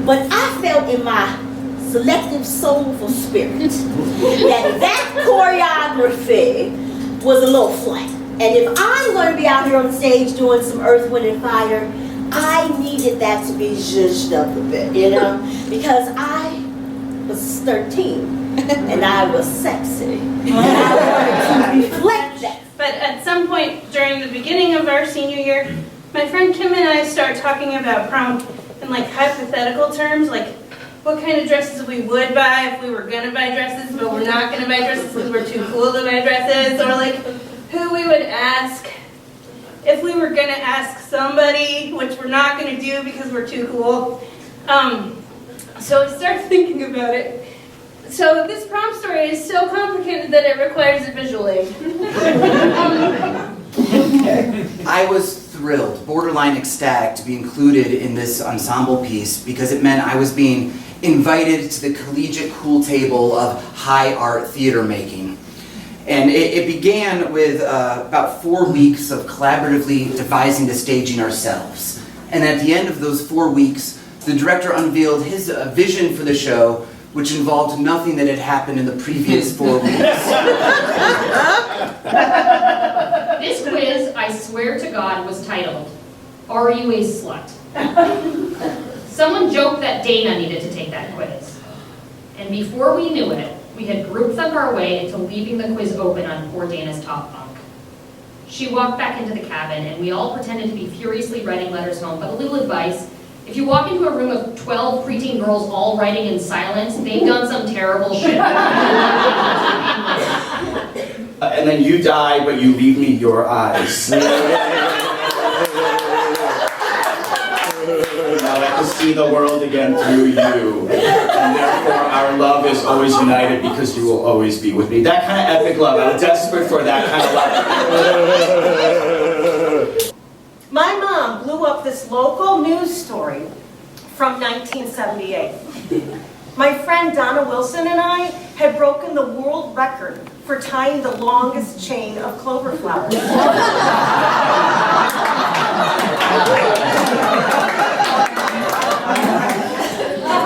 But I felt in my selective soulful spirit that choreography was a little flat. And if I'm going to be out here on the stage doing some Earth, Wind, and Fire, I needed that to be zhuzhed up a bit, you know? Because I was 13 and I was sexy. And I wanted to reflect that. But at some point during the beginning of our senior year, my friend Kim and I start talking about prom in like hypothetical terms, like what kind of dresses we would buy if we were gonna buy dresses, but we're not gonna buy dresses because we're too cool to buy dresses, or like who we would ask if we were gonna ask somebody, which we're not gonna do because we're too cool. So I started thinking about it. So this prom story is so complicated that it requires a visual aid. I was thrilled, borderline ecstatic to be included in this ensemble piece because it meant I was being invited to the collegiate cool table of high art theater making. And it began with about 4 weeks of collaboratively devising the staging ourselves. And at the end of those 4 weeks, the director unveiled his vision for the show, which involved nothing that had happened in the previous 4 weeks. This quiz, I swear to God, was titled, "Are You a Slut?" Someone joked that Dana needed to take that quiz. And before we knew it, we had groupthunk our way into leaving the quiz open on poor Dana's top bunk. She walked back into the cabin, and we all pretended to be furiously writing letters home, but a little advice: if you walk into a room of 12 preteen girls all writing in silence, they've done some terrible shit. And then you die, but you leave me your eyes. Now I can see the world again through you. And therefore our love is always united because you will always be with me. That kind of epic love. I'm desperate for that kind of love. My mom blew up this local news story from 1978. My friend Donna Wilson and I had broken the world record for tying the longest chain of clover flowers. A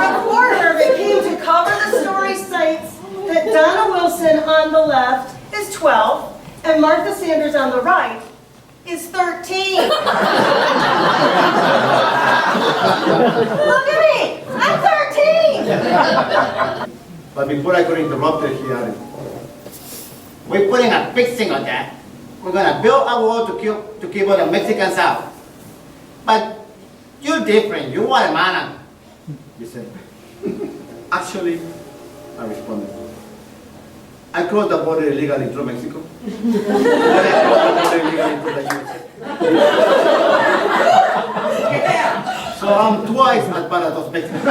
reporter that came to cover the story cites that Donna Wilson on the left is 12 and Martha Sanders on the right is 13. Look at me, I'm 13. But before I could interrupt it, he added, we're putting a big thing on that. We're gonna build a wall to keep all the Mexicans out. But you're different, you're Guatemalan. He said, actually, I responded, I crossed the border illegally through Mexico. Then I crossed the border illegally through the US. So I'm twice as bad as those Mexicans.